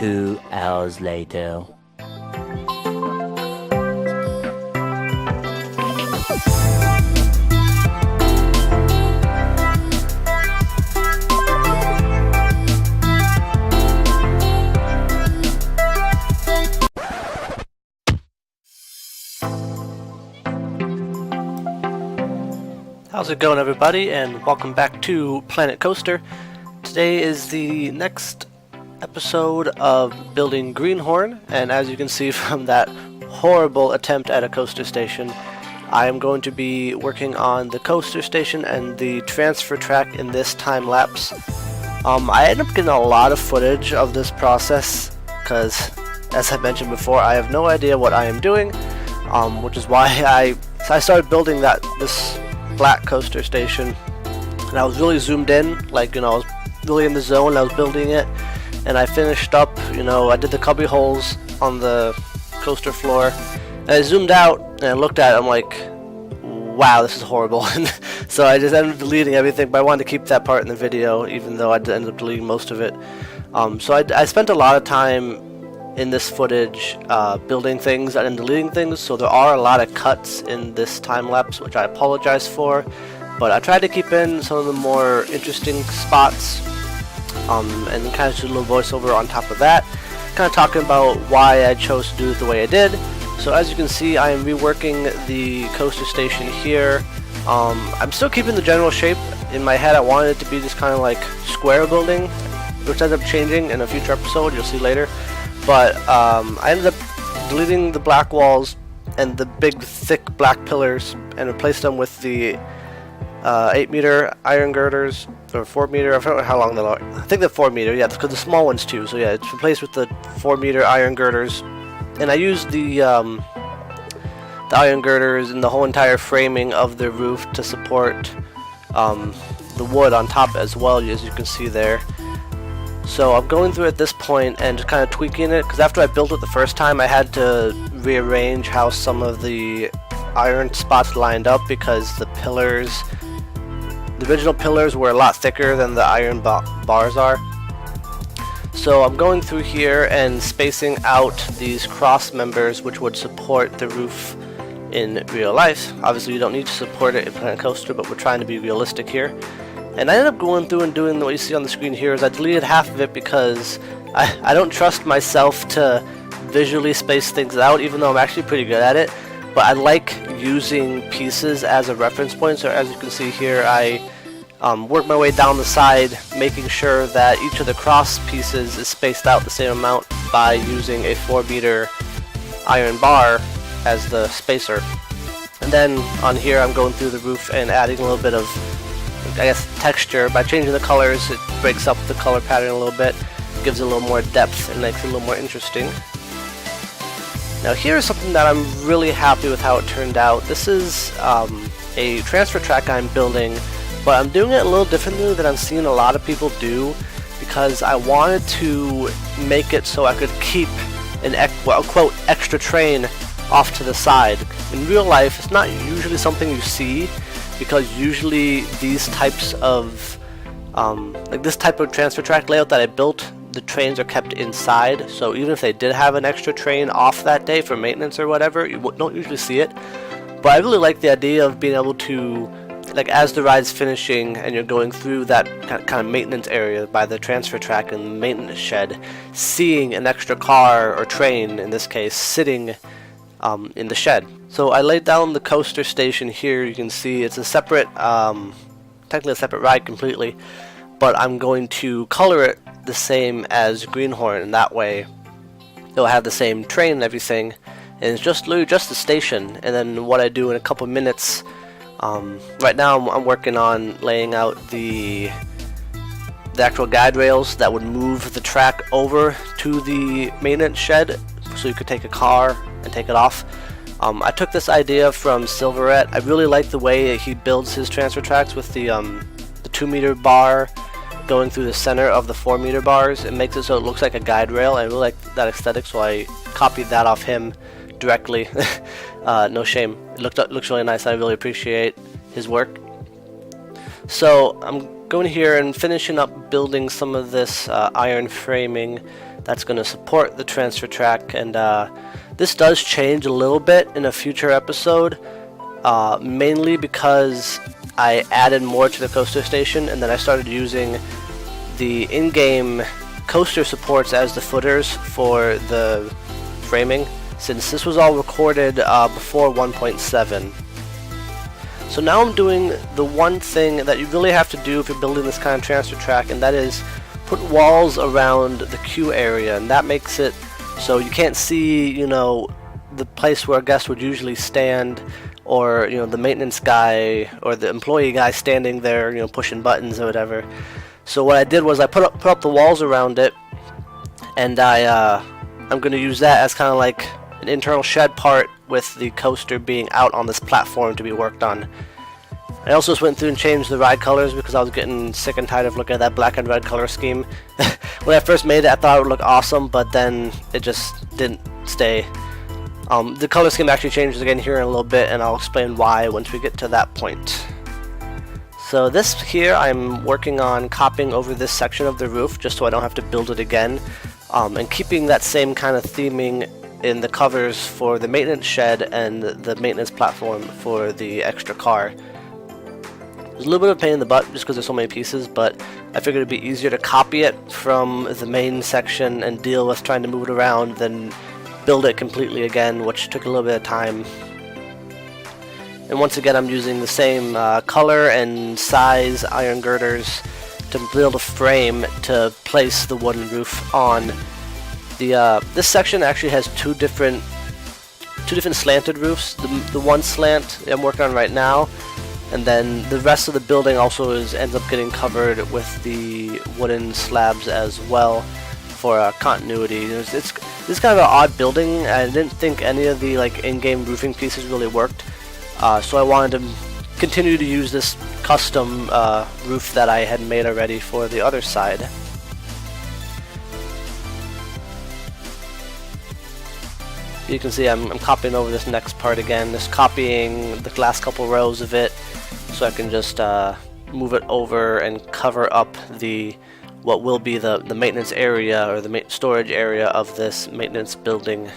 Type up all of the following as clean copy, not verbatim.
2 hours later. How's it going, everybody, and welcome back to Planet Coaster. Today is the next episode of building Greenhorn, and as you can see from that horrible attempt at a coaster station, I am going to be working on the coaster station and the transfer track in this time lapse. I ended up getting a lot of footage of this process because, as I mentioned before, I have no idea what I am doing, which is why I started building this black coaster station, and I was really zoomed in, I was really in the zone. I was building it, and I finished up, I did the cubby holes on the coaster floor, and I zoomed out and I looked at it. I'm like, wow, this is horrible. So I just ended up deleting everything, but I wanted to keep that part in the video, even though I ended up deleting most of it. So I spent a lot of time in this footage building things and deleting things, so there are a lot of cuts in this time lapse, which I apologize for, but I tried to keep in some of the more interesting spots, and kind of do a little voiceover on top of that, kind of talking about why I chose to do it the way I did. So as you can see, I am reworking the coaster station here. I'm still keeping the general shape. In my head I wanted it to be this kind of like square building, which ended up changing in a future episode, you'll see later. But I ended up deleting the black walls and the big thick black pillars and replaced them with the 8-meter iron girders, or 4-meter, I don't know how long they are. I think they're 4-meter, yeah, because the small ones too. So yeah, it's replaced with the 4-meter iron girders. And I used the iron girders and the whole entire framing of the roof to support the wood on top as well, as you can see there. So I'm going through at this point and just kind of tweaking it, because after I built it the first time I had to rearrange how some of the iron spots lined up, because the original pillars were a lot thicker than the iron bars are. So I'm going through here and spacing out these cross members which would support the roof in real life. Obviously you don't need to support it in Planet Coaster, but we're trying to be realistic here. And I ended up going through and doing what you see on the screen here is I deleted half of it because I don't trust myself to visually space things out, even though I'm actually pretty good at it. But I like using pieces as a reference point. So as you can see here, I work my way down the side, making sure that each of the cross pieces is spaced out the same amount by using a 4-meter iron bar as the spacer. And then on here I'm going through the roof and adding a little bit of, I guess, texture. By changing the colors, it breaks up the color pattern a little bit, gives it a little more depth, and makes it a little more interesting. Now here's something that I'm really happy with how it turned out. This is a transfer track I'm building, but I'm doing it a little differently than I've seen a lot of people do, because I wanted to make it so I could keep an quote extra train off to the side. In real life, it's not usually something you see, because usually these types of this type of transfer track layout that I built, the trains are kept inside, so even if they did have an extra train off that day for maintenance or whatever, you don't usually see it. But I really like the idea of being able to, as the ride's finishing and you're going through that kind of maintenance area by the transfer track and the maintenance shed, seeing an extra car or train, in this case, sitting in the shed. So I laid down the coaster station here. You can see it's a separate, technically a separate ride completely, but I'm going to color it the same as Greenhorn, and that way it'll have the same train and everything, and it's literally just the station. And then what I do in a couple minutes, right now I'm working on laying out the actual guide rails that would move the track over to the maintenance shed, so you could take a car and take it off. I took this idea from Silverette. I really like the way he builds his transfer tracks with the 2-meter bar going through the center of the 4-meter bars. It makes it so it looks like a guide rail. I really like that aesthetic, so I copied that off him directly. No shame. It looks really nice. I really appreciate his work. So I'm going here and finishing up building some of this iron framing that's going to support the transfer track. And this does change a little bit in a future episode, mainly because I added more to the coaster station, and then I started using the in-game coaster supports as the footers for the framing, since this was all recorded before 1.7. So now I'm doing the one thing that you really have to do if you're building this kind of transfer track, and that is put walls around the queue area, and that makes it so you can't see, you know, the place where a guest would usually stand, or, you know, the maintenance guy or the employee guy standing there, you know, pushing buttons or whatever. So what I did was I put up the walls around it, and I'm going to use that as kind of like an internal shed part, with the coaster being out on this platform to be worked on. I also just went through and changed the ride colors because I was getting sick and tired of looking at that black and red color scheme. When I first made it, I thought it would look awesome, but then it just didn't stay. The color scheme actually changes again here in a little bit, and I'll explain why once we get to that point. So this here, I'm working on copying over this section of the roof just so I don't have to build it again, and keeping that same kind of theming in the covers for the maintenance shed and the maintenance platform for the extra car. There's a little bit of a pain in the butt just because there's so many pieces, but I figured it'd be easier to copy it from the main section and deal with trying to move it around than build it completely again, which took a little bit of time. And once again, I'm using the same color and size iron girders to build a frame to place the wooden roof on. This section actually has two different slanted roofs. The one slant I'm working on right now, and then the rest of the building also ends up getting covered with the wooden slabs as well for continuity. This is kind of an odd building. I didn't think any of the in-game roofing pieces really worked, so I wanted to continue to use this custom roof that I had made already for the other side. You can see I'm copying over this next part again, just copying the last couple rows of it, so I can just move it over and cover up what will be the maintenance area, or the storage area of this maintenance building.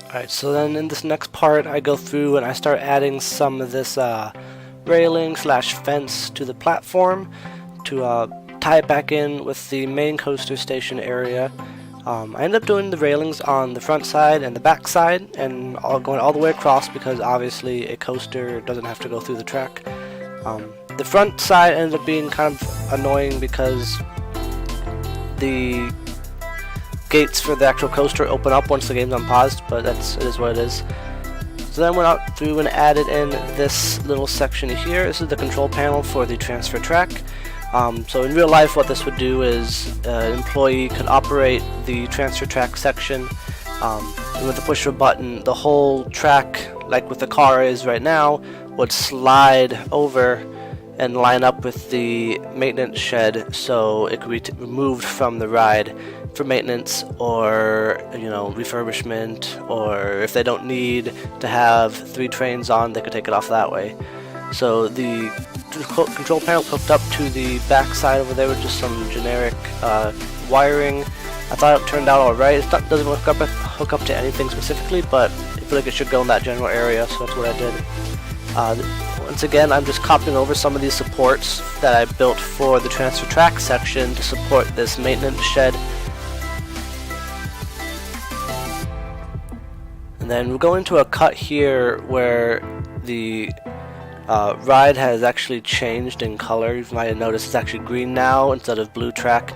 Alright, so then in this next part I go through and I start adding some of this railing / fence to the platform to tie it back in with the main coaster station area. I end up doing the railings on the front side and the back side, and going all the way across because obviously a coaster doesn't have to go through the track. The front side ended up being kind of annoying because the gates for the actual coaster open up once the game's unpaused, but it is what it is. So then I went out through and added in this little section here. This is the control panel for the transfer track. So in real life, what this would do is an employee could operate the transfer track section, and with the push of a button, the whole track, like with the car is right now, would slide over and line up with the maintenance shed, so it could be removed from the ride for maintenance, or refurbishment, or if they don't need to have 3 trains on, they could take it off that way. So the control panel hooked up to the back side over there with just some generic wiring. I thought it turned out alright. It doesn't hook up to anything specifically, but I feel like it should go in that general area, so that's what I did. Once again, I'm just copying over some of these supports that I built for the transfer track section to support this maintenance shed. And then we'll go into a cut here where the ride has actually changed in color. You might have noticed it's actually green now instead of blue track.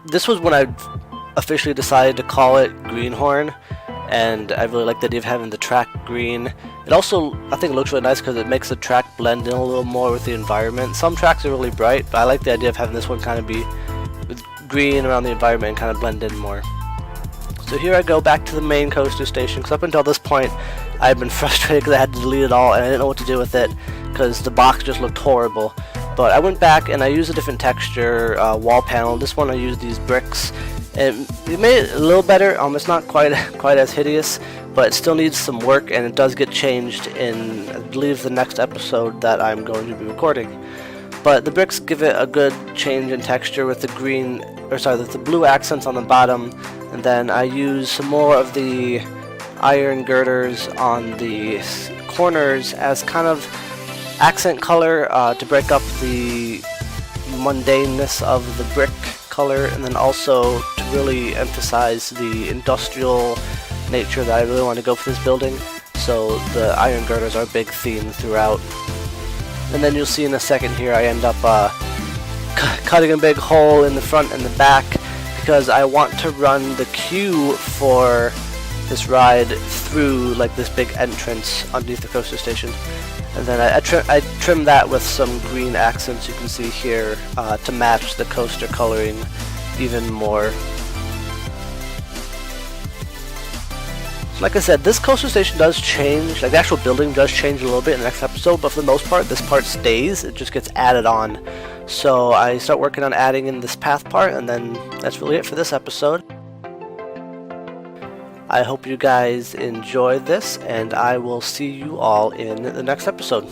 This was when I officially decided to call it Greenhorn, and I really like the idea of having the track green. It also, I think, looks really nice because it makes the track blend in a little more with the environment. Some tracks are really bright, but I like the idea of having this one kind of be with green around the environment and kind of blend in more. So here I go back to the main coaster station, because up until this point I've been frustrated because I had to delete it all and I didn't know what to do with it because the box just looked horrible. But I went back and I used a different texture wall panel. This one I used these bricks, And we made it a little better. It's not quite as hideous, but it still needs some work, and it does get changed in, I believe, the next episode that I'm going to be recording. But the bricks give it a good change in texture with the the blue accents on the bottom, and then I use some more of the iron girders on the corners as kind of accent color to break up the mundaneness of the brick color, and then also to really emphasize the industrial nature that I really want to go for this building. So the iron girders are a big theme throughout. And then you'll see in a second here I end up cutting a big hole in the front and the back because I want to run the queue for this ride through like this big entrance underneath the coaster station. And then I trim that with some green accents you can see here to match the coaster coloring even more. So like I said, this coaster station does change, like the actual building does change a little bit in the next episode, but for the most part this part stays, it just gets added on. So I start working on adding in this path part, and then that's really it for this episode. I hope you guys enjoyed this, and I will see you all in the next episode.